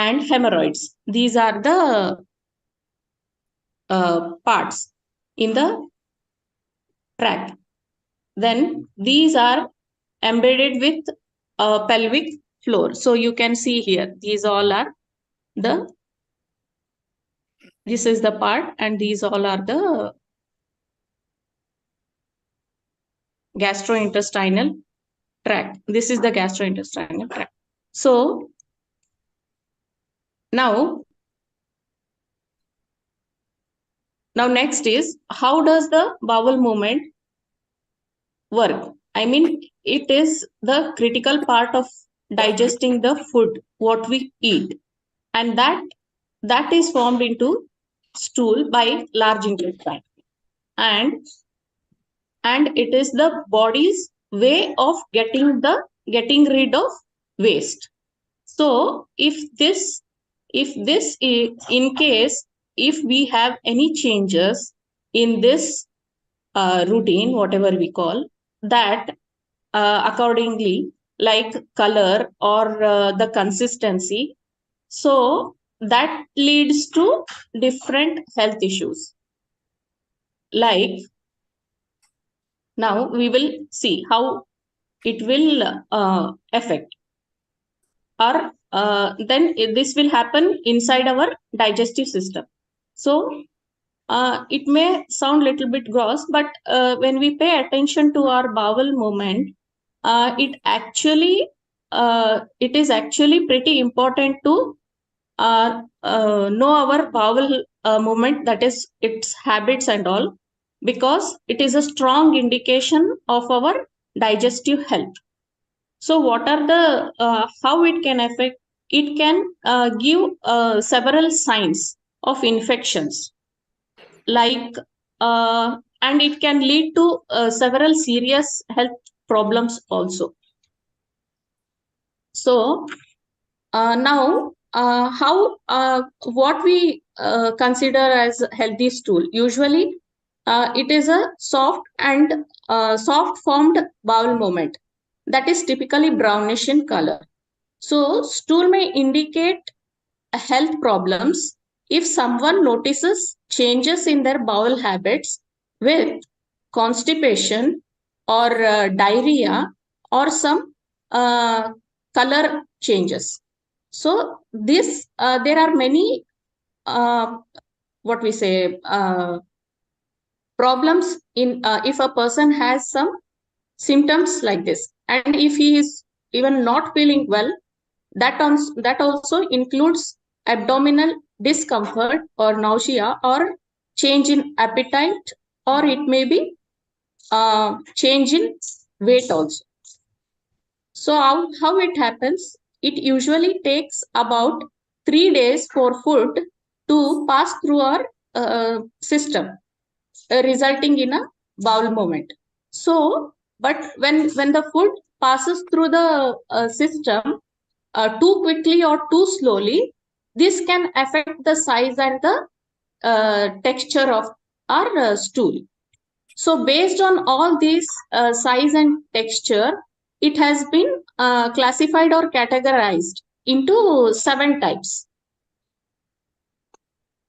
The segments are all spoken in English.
and hemorrhoids. These are the parts in the tract. Then these are embedded with pelvic floor. So you can see here, these all are this is the part, and these all are the gastrointestinal tract. This is the gastrointestinal tract. So now next is, how does the bowel movement work? I mean, it is the critical part of digesting the food what we eat, and that is formed into stool by large intestine, and it is the body's way of getting rid of waste. So if this is, in case if we have any changes in this routine, whatever we call that, accordingly, like color or the consistency, so that leads to different health issues. Like, now we will see how it will affect, or then this will happen inside our digestive system. So it may sound a little bit gross, but when we pay attention to our bowel movement, it is actually pretty important to know our bowel movement, that is its habits and all, because it is a strong indication of our digestive health. So what are the how it can affect? It can give several signs of infections, like and it can lead to several serious health problems also. So now how what we consider as healthy stool, usually it is a soft formed bowel movement that is typically brownish in color. So stool may indicate health problems if someone notices changes in their bowel habits with constipation or diarrhea or some color changes. So this there are many what we say problems in if a person has some symptoms like this, and if he is even not feeling well, that also includes abdominal discomfort or nausea or change in appetite, or it may be change in weight also. So how it happens? It usually takes about 3 days for food to pass through our system, resulting in a bowel movement. So, but when the food passes through the system too quickly or too slowly, this can affect the size and the texture of our stool. So based on all these size and texture, it has been classified or categorized into 7 types.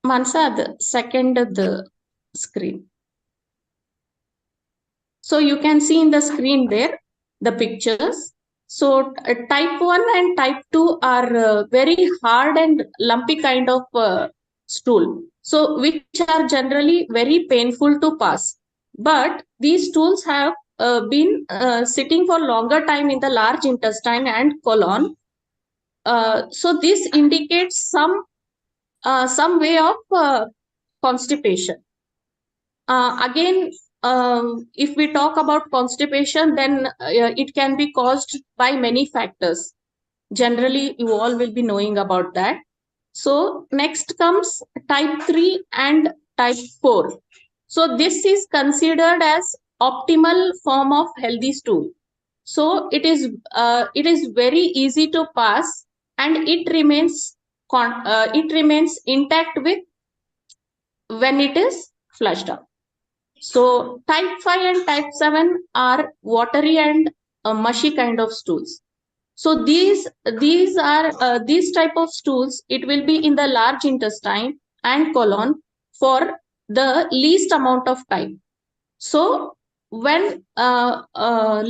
Mansa, the second the screen. So you can see in the screen there the pictures. So type 1 and type 2 are very hard and lumpy kind of stool. So which are generally very painful to pass. But these stools have been sitting for longer time in the large intestine and colon. So this indicates some way of constipation. Again, if we talk about constipation, then it can be caused by many factors. Generally, you all will be knowing about that. So next comes type 3 and type 4. So this is considered as optimal form of healthy stool. So it is very easy to pass, and it remains intact with when it is flushed out. So type 5 and type 7 are watery and mushy kind of stools. So these type of stools, it will be in the large intestine and colon for the least amount of time. So when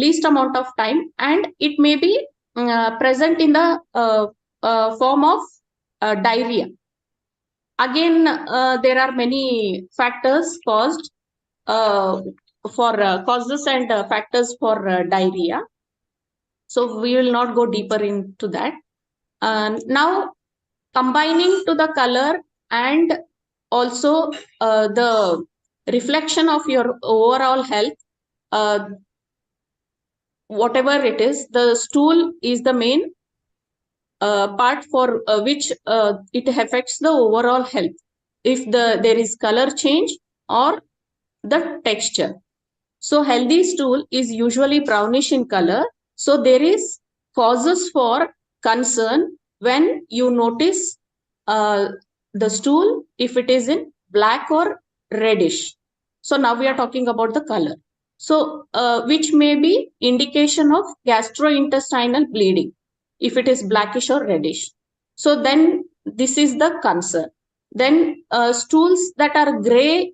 least amount of time, and it may be present in the form of diarrhea. Again, there are many factors caused for causes and factors for diarrhea. So we will not go deeper into that. Now, combining to the color and also the reflection of your overall health, whatever it is, the stool is the main part for which it affects the overall health. If there is color change or the texture. So healthy stool is usually brownish in color. So there is causes for concern when you notice the stool if it is in black or reddish. So now we are talking about the color. So which may be indication of gastrointestinal bleeding if it is blackish or reddish. So then this is the concern. Then stools that are gray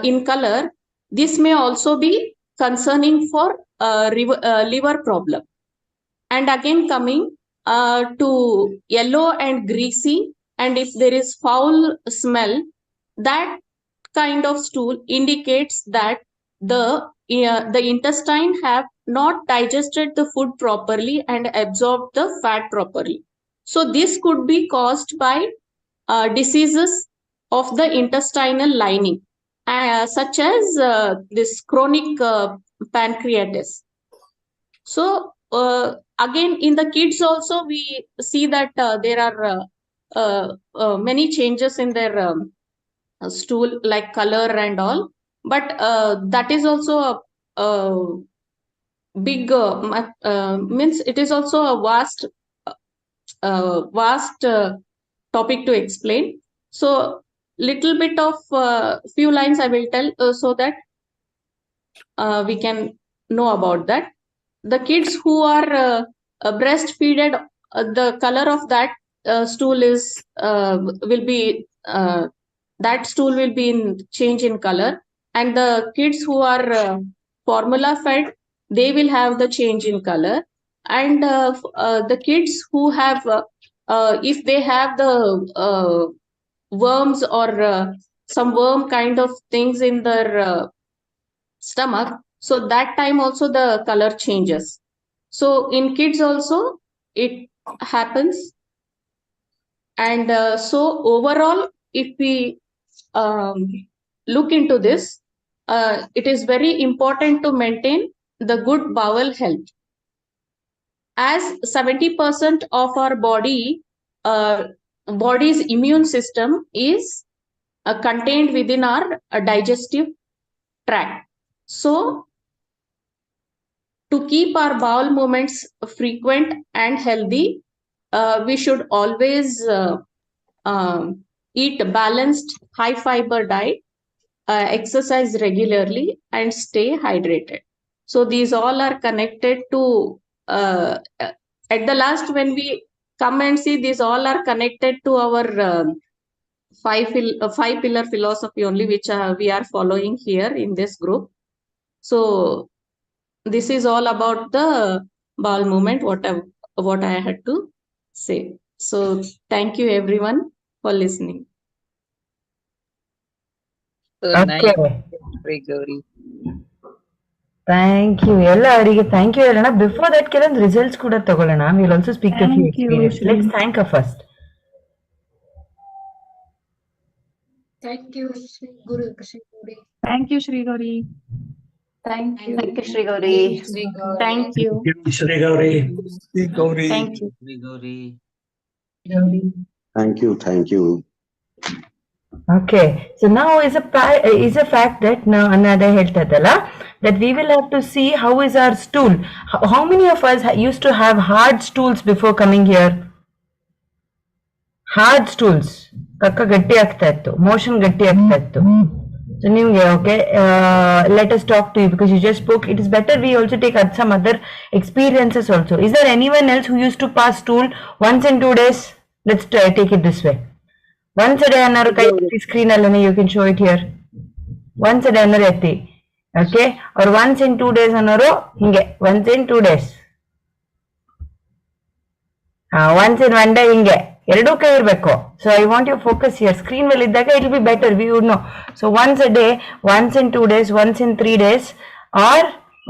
in color, this may also be concerning for liver problem. And again, coming to yellow and greasy, and if there is foul smell, that kind of stool indicates that the intestine have not digested the food properly and absorbed the fat properly. So this could be caused by diseases of the intestinal lining, such as this chronic pancreatitis. So again, in the kids also, we see that there are many changes in their stool, like color and all. But that is also a big means it is also a vast topic to explain. So little bit of few lines I will tell so that we can know about that. The kids who are breastfeeded, the color of that stool is will be that stool will be in change in color, and the kids who are formula fed, they will have the change in color, and the kids who have if they have the worms or some worm kind of things in their stomach, so that time also the color changes. So in kids also it happens. And so overall, if we look into this, it is very important to maintain the good bowel health, as 70% of our body's immune system is contained within our digestive tract. So to keep our bowel movements frequent and healthy, we should always eat a balanced, high fiber diet, exercise regularly, and stay hydrated. So these all are connected to, at the last, when we come and see, these all are connected to our five pillar philosophy only, which we are following here in this group. So this is all about the bowel movement, what I had to say. So thank you everyone for listening. So nice, Okay. srigouri. Thank you. ಎಲ್ಲರಿಗೆ thank you ಹೇಳೋಣ. Before that, ಕೆಲವೊಂದು results ಕೂಡ ತಗೊಳ್ಳೋಣ. We'll also speak a few Thank you, experience. Shri. Let's thank her first. Thank you, Sri Guru Srigauri. Thank you, Srigauri. Thank you. Thank you, Srigauri. Thank you. srigouri. Thank you. Srigouri. Thank you. Thank you. Okay. So now is a fact that now another ಹೇಳ್ತದಲ್ಲ, that we will have to see how is our stool. How many of us used to have hard stools before coming here? Hard stools. ಕಕ್ಕ ಗಟ್ಟಿ ಆಗ್ತಾ ಇತ್ತು, motion ಗಟ್ಟಿ ಆಗ್ತಾ ಇತ್ತು. So ನಿಮ್ಗೆ okay, let us talk to you because you just spoke. It is better we also take some other experiences also. Is there anyone else who used to pass stool once in 2 days? Let's take it this way. Once a day ಅನ್ನೋರು ಕೈ ಎತ್ತಿ screen ಅಲ್ಲೇ you can show it here. Once a day ಅನ್ನೋರು ಎತ್ತಿ, okay, or once in 2 days ಅನ್ನೋರು ಹಿಂಗೆ once in 2 days. Once in 1 day ಹಿಂಗೆ ಎರಡೂ ಕೈ ಇರಬೇಕು. So I want you focus here. Screen ಮೇಲೆ ಇದ್ದಾಗ it be better, we would know. So once a day, once in 2 days, once in 3 days, or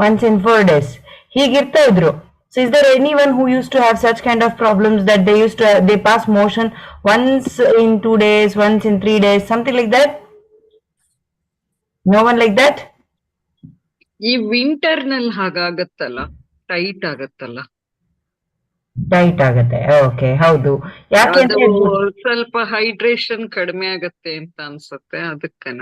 once in 4 days ಹೀಗಿರ್ತಾ ಇದ್ರು. So is there any one who use to have such kind of problems that they use to they pass motion once in 2 days, once in 3 days, something like that? No one like that? ಈ winter ನಲ್ಲಿ ಹಾಗಾಗತ್ತಲ್ಲ, tight ಆಗತ್ತಲ್ಲ, tight ಆಗತ್ತೆ. Okay, ಹೌದು. ಯಾಕೆ ಅದು ಸ್ವಲ್ಪ hydration ಕಡಿಮೆ ಆಗತ್ತೆ ಅಂತ ಅನ್ಸುತ್ತೆ, ಅದಕ್ಕನ.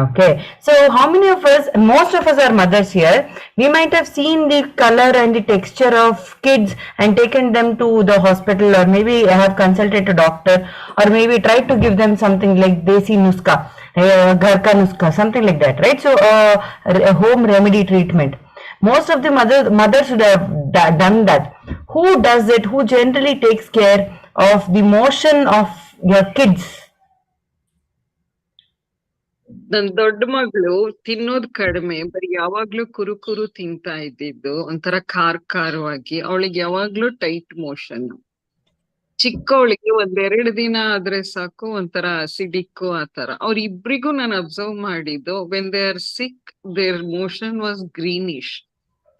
Okay. So how many of us, most of us are mothers here, we might have seen the color and the texture of kids and taken them to the hospital, or maybe have consulted a doctor, or maybe tried to give them something like desi nuska, ghar ka nuska, something like that, right? So home remedy treatment. Most of the mothers would have done that. Who does it? Who generally takes care of the motion of your kids? ನನ್ ದೊಡ್ಡ ಮಗಳು ತಿನ್ನೋದ್ ಕಡಿಮೆ, ಬರೀ ಯಾವಾಗ್ಲೂ ಕುರು ತಿಂತಾ ಇದ್ದಿದ್ದು, ಒಂಥರ ಖಾರವಾಗಿ. ಅವಳಿಗೆ ಯಾವಾಗ್ಲೂ ಟೈಟ್ ಮೋಷನ್. ಚಿಕ್ಕವಳಿಗೆ 1-2 ದಿನ ಆದ್ರೆ ಸಾಕು ಒಂಥರ ಅಸಿಡಿಕ್ ಆತರ. ಅವ್ರಿಬ್ರಿಗೂ ನಾನು ಅಬ್ಸರ್ವ್ ಮಾಡಿದ್ದು, when they are sick their motion was greenish.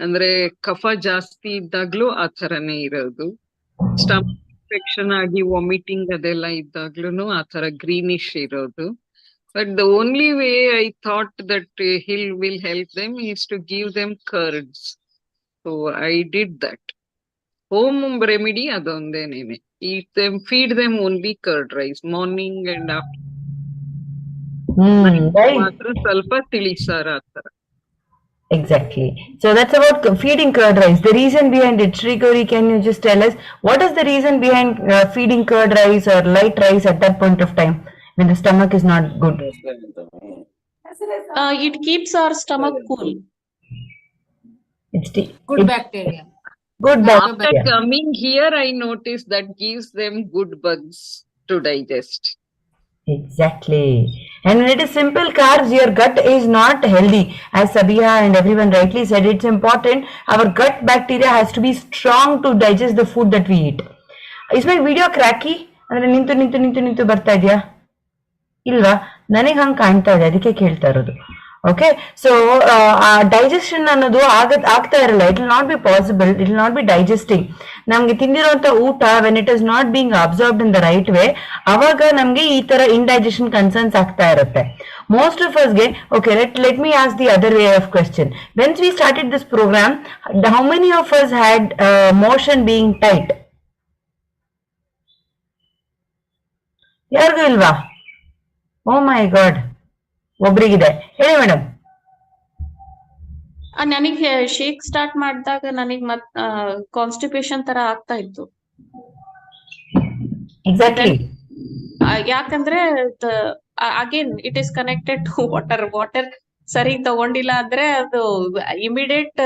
ಅಂದ್ರೆ ಕಫ ಜಾಸ್ತಿ ಇದ್ದಾಗ್ಲೂ ಆ ಥರನೇ ಇರೋದು. ಸ್ಟಮಕ್ ಇನ್ಫೆಕ್ಷನ್ ಆಗಿ ವಾಮಿಟಿಂಗ್ ಅದೆಲ್ಲ ಇದ್ದಾಗ್ಲೂ ಆ ತರ ಗ್ರೀನಿಶ್ ಇರೋದು. But the only way I thought that he will help them is to give them curds. So I did that. Home remedy adondenene. Eat them, feed them only curd rice, morning and after. Right. ಮಾತ್ರ ಸ್ವಲ್ಪ ತಿಳಿಸಾರ ಆತರ. Exactly. So that's about feeding curd rice. The reason behind it, Srigouri, can you just tell us what is the reason behind feeding curd rice or light rice at that point of time when the stomach is not good? It keeps our stomach cool. It's Good bacteria. good After bacteria. coming here, I noticed that gives them good bugs to digest. Exactly. And when it is simple carbs, your gut is not healthy. As Sabiha and everyone rightly said, it's important. Our gut bacteria has to be strong to digest the food that we eat. Is my video cracky? ಅಂದ್ರೆ ನಿಂತು ಬರ್ತಾ ಇದೆಯಾ? ಇಲ್ವಾ? ನನಗೆ ಹಂಗೆ ಕಾಣ್ತಾ ಇದೆ, ಅದಕ್ಕೆ ಕೇಳ್ತಾ ಇರೋದು. ಓಕೆ, ಸೊ ಡೈಜೆಷನ್ ಅನ್ನೋದು ಆಗ್ತಾ ಇರಲ್ಲ. It will not be possible, it will not be digesting. ನಮ್ಗೆ ತಿಂದಿರುವಂತ ಊಟ when it is not being absorbed in the right way, ಅವಾಗ ನಮ್ಗೆ ಈ ತರ ಇಂಡೈಜೆಷನ್ ಕನ್ಸರ್ನ್ಸ್ ಆಗ್ತಾ ಇರುತ್ತೆ. ಮೋಸ್ಟ್ ಆಫ್ ಅಸ್ಗೆ, okay, let me ask the other way of question. When we started this program, how many of us had motion being tight? ಯಾರಿಗೂ ಇಲ್ವಾ? Oh my god, ಒಬ್ರಿಗಿದೆ. ಹೇಳಿ ಮೇಡಮ್. ನನಗೆ ಶೇಕ್ ಸ್ಟಾರ್ಟ್ ಮಾಡಿದಾಗ ನನಗೆ ಕಾನ್ಸ್ಟಿಪೇಷನ್ ತರ ಆಗ್ತಾ ಇತ್ತು. ಎಕ್ಸಾಕ್ಟ್ಲಿ. ಯಾಕಂದ್ರೆ again it is connected to water ಸರಿ ತಗೊಂಡಿಲ್ಲ ಅಂದ್ರೆ ಅದು ಇಮಿಡಿಯೇಟ್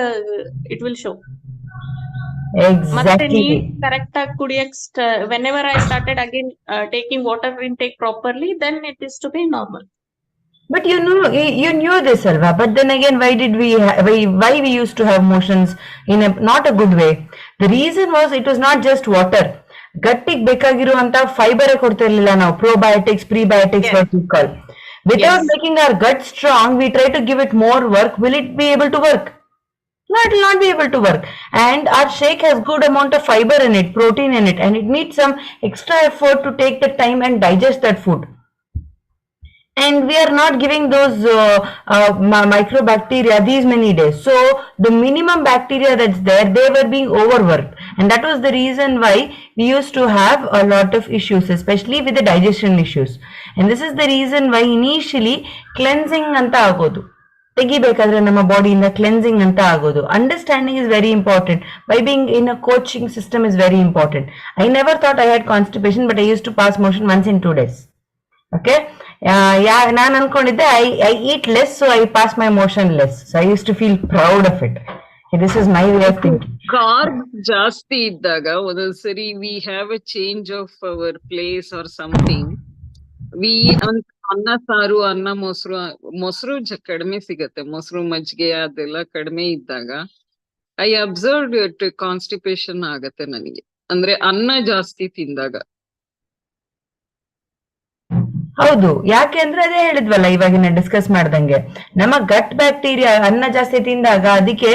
ಇಟ್ ವಿಲ್ ಶೋ. ಮತ್ತೆ ನೀರ್ ಕರೆಕ್ಟ್ ಆಗಿ ಕುಡಿಯಕ್ whenever I started again taking water intake properly, then it is to be normal. But you knew this, Alva. But then again, why we used to have motions in a not a good way? The reason was it was not just water. ಗಟ್ಟಿಗೆ ಬೇಕಾಗಿರುವಂತ fibre ಕೊಡ್ತಾ ಇರ್ಲಿಲ್ಲ ನಾವು. probiotics, prebiotics, what we call. Without making our gut strong, we try to give it more work. Will it be able to work? No, it will not be able to work. And our shake has good amount of fiber in it, protein in it, and it needs some extra effort to take the time and digest that food. And we are not giving those microbacteria these many days. So the minimum bacteria that's there, they were being overworked. And that was the reason why we used to have a lot of issues, especially with the digestion issues. And this is the reason why initially cleansing anta agodu. ತೆಗಿಬೇಕಾದ್ರೆ ನಮ್ಮ ಬಾಡಿಯಿಂದ cleansing ಅಂತ ಆಗೋದು. Understanding is very important. By being in a coaching system is very important. I never thought I had constipation, but I use to pass motion once in 2 days. Okay, ನಾನು ಅನ್ಕೊಂಡಿದ್ದೆ I eat less so I pass my motion less so I use to feel proud of it this is my way of thinking. Carb ಜಾಸ್ತಿ ಇದ್ದಾಗ ಒಂದೊಂದ್ಸರಿ we have a change of our place R something V ಅನ್ನ ಸಾರು ಅನ್ನ ಮೊಸರು ಕಡಿಮೆ ಸಿಗತ್ತೆ, ಮೊಸರು ಮಜ್ಜಿಗೆ ಅದೆಲ್ಲ ಕಡಿಮೆ ಇದ್ದಾಗ ಐ ಅಬ್ಸರ್ವ್ ಕಾನ್ಸ್ಟಿಪೇಷನ್ ಆಗತ್ತೆ ನನಗೆ, ಅಂದ್ರೆ ಅನ್ನ ಜಾಸ್ತಿ ತಿಂದಾಗ. ಹೌದು, ಯಾಕೆ ಅಂದ್ರೆ ಅದೇ ಹೇಳಿದ್ವಲ್ಲ ಇವಾಗಿನ ಡಿಸ್ಕಸ್ ಮಾಡ್ದಂಗೆ, ನಮ್ಮ ಗಟ್ ಬ್ಯಾಕ್ಟೀರಿಯಾ ಅನ್ನ ಜಾಸ್ತಿ ತಿಂದಾಗ ಅದಕ್ಕೆ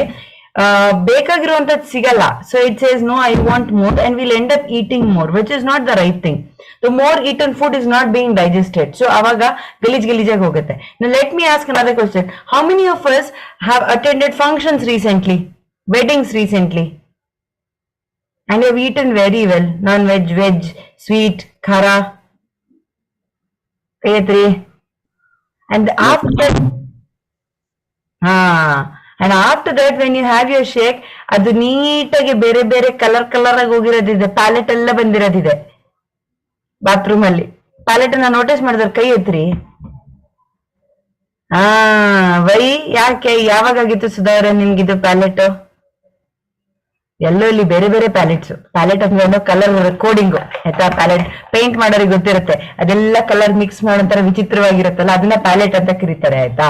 ಬೇಕಾಗಿರುವಂತದ್ದು ಸಿಗಲ್ಲ. So it says no I want more and will end up eating more which is not the right thing. The more eaten food is not being digested. So ಅವಾಗ ಗಲೀಜಾಗಿ ಹೋಗುತ್ತೆ. Let me ask another question. How many of us have attended functions recently, weddings recently, and have eaten very well, non-veg, veg, sweet, khara, Gayatri, and after that, and after that when you have your shake, ಅದು ನೀಟಾಗಿ ಬೇರೆ ಬೇರೆ colour ಆಗಿ ಹೋಗಿರೋದಿದೆ, palette ಎಲ್ಲ ಬಂದಿರೋದಿದೆ bathroom ಅಲ್ಲಿ. Palette ಅನ್ನ notice ಮಾಡಿದ್ರೆ ಕೈ ಎತ್ರಿ. ವೈ, ಯಾಕೆ, ಯಾವಾಗಾಗಿತ್ತು ಸುಧಾರ ನಿಮ್ಗಿದು ಪ್ಯಾಲೆಟ್? ಎಲ್ಲೋ ಇಲ್ಲಿ ಬೇರೆ ಬೇರೆ ಪ್ಯಾಲೆಟ್ ಅಂದ್ರೆ ಕಲರ್ ಕೋಡಿಂಗ್ ಆಯ್ತಾ. ಪ್ಯಾಲೆಟ್ ಪೇಂಟ್ ಮಾಡೋರಿಗೆ ಗೊತ್ತಿರುತ್ತೆ, ಅದೆಲ್ಲ ಕಲರ್ ಮಿಕ್ಸ್ ಮಾಡೋ ವಿಚಿತ್ರವಾಗಿರುತ್ತಲ್ಲ, ಅದನ್ನ ಪ್ಯಾಲೆಟ್ ಅಂತ ಕರೀತಾರೆ ಆಯ್ತಾ.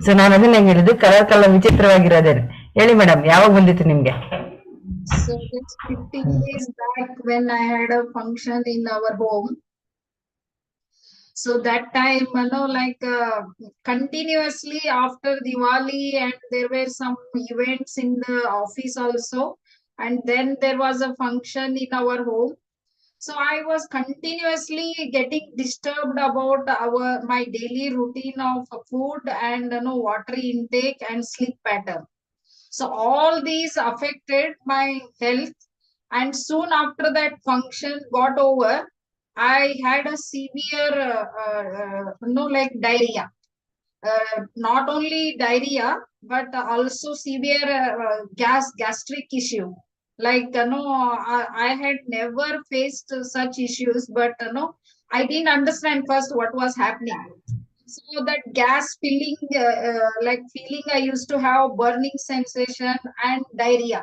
ಸೊ ನಾನು ಅದನ್ನ ಹೇಳಿದ್ದು ಕಲರ್ ವಿಚಿತ್ರವಾಗಿರೋದೇನೆ. ಹೇಳಿ ಮೇಡಮ್, ಯಾವಾಗ ಬಂದಿತ್ತು ನಿಮ್ಗೆ? So it's 15 days back when I had a function in our home. So that time, continuously after Diwali, and there were some events in the office also, and then there was a function in our home. So I was continuously getting disturbed about my daily routine of food and water intake and sleep pattern. So all these affected my health, and soon after that function got over, I had a severe diarrhea. Not only diarrhea but also severe gastric issue. I had never faced such issues, but I didn't understand first what was happening. So that gas feeling, feeling, I used to have burning sensation and diarrhea.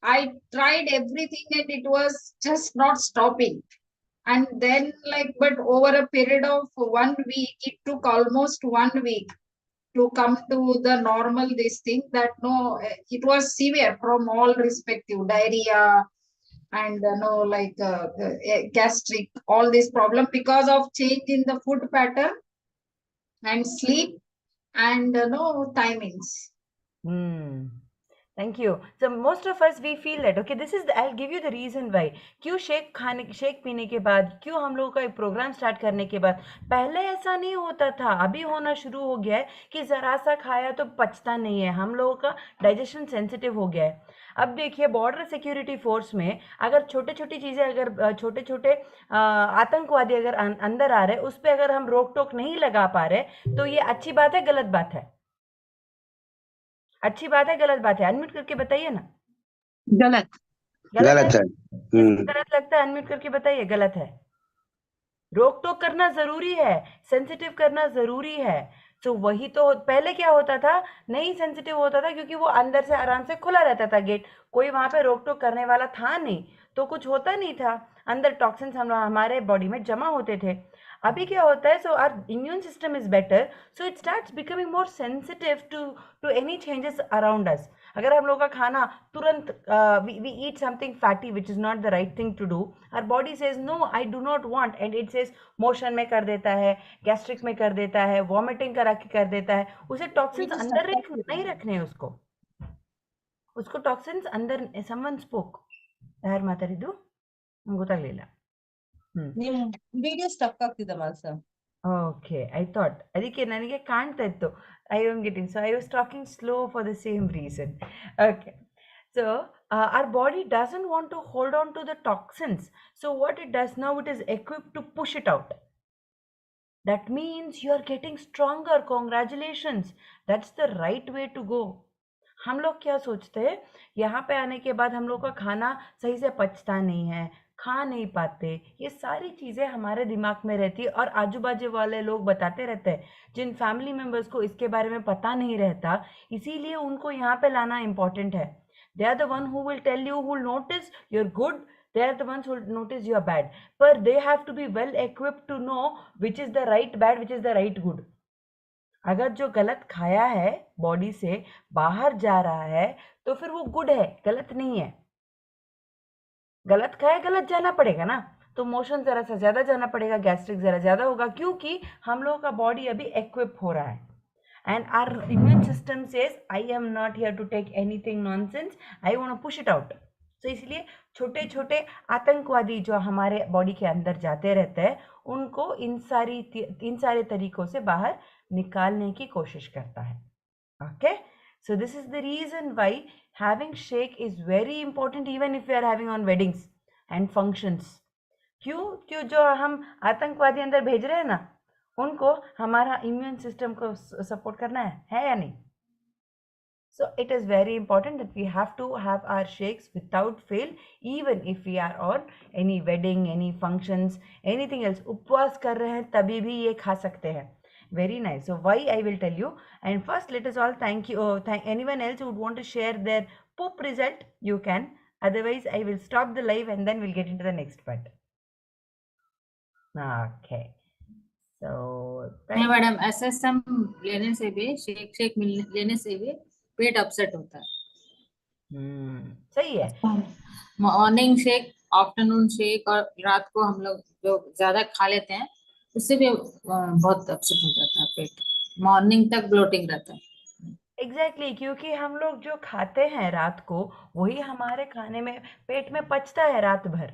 I tried everything and it was just not stopping. And then but over a period of 1 week, it took almost 1 week to come to the normal this thing, that it was severe from all respective, diarrhea and gastric, all this problem because of change in the food pattern and sleep and timings. Thank you. So most of us, we feel that, okay, this is I'll give you the reason why. क्यों shake पीने के बाद, क्यों हम लोगों का एक programme start करने के बाद, पहले ऐसा नहीं होता था, अभी होना शुरू हो गया है कि जरा सा खाया तो पचता नहीं है, हम लोगों का डाइजेशन सेंसिटिव हो गया है. अब देखिए, बॉर्डर सिक्योरिटी फोर्स में अगर छोटे चीज़ें, अगर छोटे आतंकवादी अगर अंदर आ रहे, उस पर अगर हम रोक टोक नहीं लगा पा रहे, तो ये अच्छी बात है, गलत बात है? अच्छी बात है, गलत बात है? अनम्यूट करके बताइए ना. गलत है. गलत लगता है? अनम्यूट करके बताइए. गलत है. रोक टोक करना जरूरी है, सेंसिटिव करना जरूरी है. तो वही तो पहले क्या होता था, नहीं सेंसिटिव होता था क्योंकि वो अंदर से आराम से खुला रहता था गेट, कोई वहां पे रोक टोक करने वाला था नहीं, तो कुछ होता नहीं था, अंदर टॉक्सिन्स हमारे बॉडी में जमा होते थे. अभी क्या होता है, so our immune system is better, so it starts becoming more sensitive to any changes around us. अगर हम लोग का खाना तुरंत we eat something fatty which is not the right thing to do, our body says no, I do not want, and it says motion में कर देता है, गैस्ट्रिक में कर देता है, वॉमिटिंग कर देता है. उसे टॉक्सिन्स अंदर नहीं रखने, उसको टॉक्सिन्स अंदर. समवन स्पोक, ಯಾರು ಮಾತಾಡಿದ್ದು ಗೊತ್ತಾಗ್ಲಿಲ್ಲ. ವಿಡಿಯೋ ಸ್ಟಕ್ ಆಗ್ತಿದೆ ಮಾಲ್ಸ. ಓಕೆ, ಐ ಥಾಟ್ ಅದಕ್ಕೆ ನನಗೆ ಕಾಣ್ತಾ ಇತ್ತು. I am getting, so I was talking slow for the same reason. Okay, so our body doesn't want to hold on to the toxins, so what it does now, it is equipped to push it out. That means you are getting stronger. Congratulations, that's the right way to go. हम लोग क्या सोचते हैं, यहाँ पे आने के बाद हम लोग का खाना सही से पचता नहीं है, खा नहीं पाते, ये सारी चीज़ें हमारे दिमाग में रहती है और आजू बाजू वाले लोग बताते रहते हैं, जिन फैमिली मेम्बर्स को इसके बारे में पता नहीं रहता, इसीलिए उनको यहाँ पे लाना इम्पोर्टेंट है. They are the one who will tell you, who will notice you're good, they are the ones who will notice you're bad, but they have to be well equipped to know which is the right bad, which is the right good. अगर जो गलत खाया है body से बाहर जा रहा है तो फिर वो गुड है, गलत नहीं है. गलत खाए गलत जाना पड़ेगा ना, तो मोशन जरा सा ज्यादा जाना पड़ेगा, गैस्ट्रिक जरा ज्यादा होगा, क्योंकि हम लोगों का बॉडी अभी इक्विप हो रहा है. And our immune system says, I am not here to take anything nonsense, I want to push it out. So इसलिए छोटे छोटे आतंकवादी जो हमारे बॉडी के अंदर जाते रहते हैं, उनको इन सारे तरीकों से बाहर निकालने की कोशिश करता है. Okay, so this is the reason why having shake is very important even if we are having on weddings and functions. क्यों जो हम आतंकवादी अंदर भेज रहे हैं ना, उनको हमारा इम्यून सिस्टम को सपोर्ट करना है या नहीं. So it is very important that we have to have our shakes without fail, even if we are on any wedding, any functions, anything else. उपवास कर रहे हैं तभी भी ये खा सकते हैं. Very nice. So why I will tell you. And first let us all thank you. Thank anyone else who would want to share their poop result, you can. Otherwise I will stop the live and then we'll get into the next part. Okay. So madam SSM लेने से भी shake लेने से भी पेट upset होता है. सही है. मॉर्निंग शेक, आफ्टरनून शेक और रात को हम लोग जो ज्यादा खा लेते हैं उससे भी बहुत अपसेट हो जाता है पेट. मॉर्निंग तक ब्लोटिंग रहता है. एग्जैक्टली क्योंकि हम लोग जो खाते हैं रात को वही हमारे खाने में पेट में पचता है रात भर.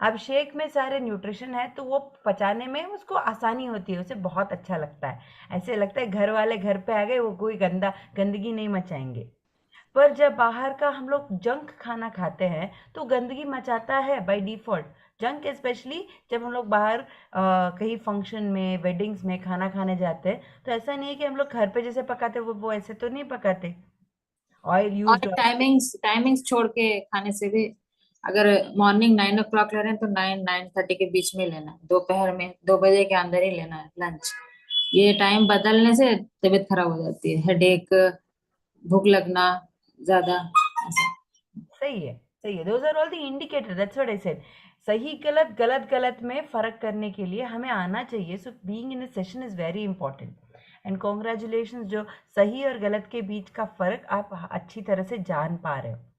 अब शेक में सारे न्यूट्रिशन है तो वो पचाने में उसको आसानी होती है, उसे बहुत अच्छा लगता है. ऐसे लगता है घर वाले घर पे आ गए, वो कोई गंदगी नहीं मचाएंगे. पर जब बाहर का हम लोग जंक खाना खाते हैं तो गंदगी मचाता है बाय डिफॉल्ट. जंक स्पेशली जब हम लोग बाहर कहीं फंक्शन में, वेडिंग्स में खाना खाने जाते हैं तो ऐसा नहीं है कि हम लोग घर पे जैसे पकाते वो ऐसे तो नहीं पकाते. Oil use. टाइमिंग्स छोड़ के खाने से भी, अगर मॉर्निंग 9 o'clock ले रहे हैं तो 9-9:30 के बीच में लेना है. दोपहर में 2 बजे के अंदर ही लेना है लंच. ये टाइम बदलने से तबीयत खराब हो जाती है, हेडेक, भूख लगना ज्यादा. सही है, सही है. Those are all the indicators. That's what I said. सही गलत गलत में फर्क करने के लिए हमें आना चाहिए. So being in a session is very important. And congratulations जो सही और गलत के बीच का फर्क आप अच्छी तरह से जान पा रहे हो.